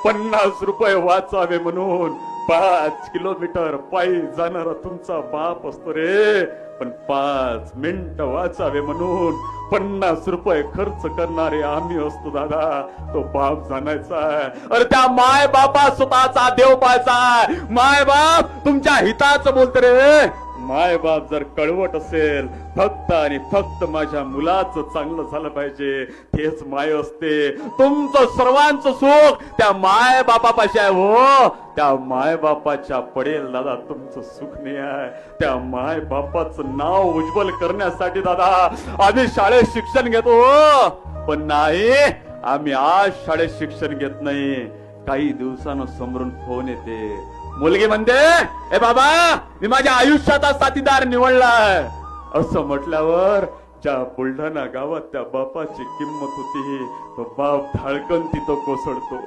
50 रुपये वाचावे म्हणून 5 किलोमीटर पायी जाणारा तुमचा बाप असतो रे, पण 5 मिनिटं वाचावे म्हणून 50 रुपये खर्च करणारे आम्ही असतो दादा. तो बाप जाणायचा. अरे त्या माय बापा स्वतःचा देव पाहायचा. माय बाप तुमच्या हिताचं बोलते रे. माय बाप जर कळवट असेल, फक्त आणि फक्त माझ्या मुलाचं चांगलं झालं पाहिजे, तेच माय असते. तुमचं सर्वांचं सुख त्या माय बापापाशी आहे हो. त्या माय बापाच्या पडेल दादा तुमचं सुख नाही आहे. त्या माय बापाचं नाव उज्ज्वल करण्यासाठी दादा आम्ही शाळेत शिक्षण घेतो, पण नाही आम्ही आज शाळेत शिक्षण घेत नाही. काही दिवसानं समोरून फोन येते, मुलगी म्हणते ए बाबा मी माझ्या आयुष्याचा साथीदार निवडलाय. असं म्हटल्यावर ज्या बुलढाणा गावात त्या बापाची किंमत होती, तो बाप धाडकन तिथं कोसळतो.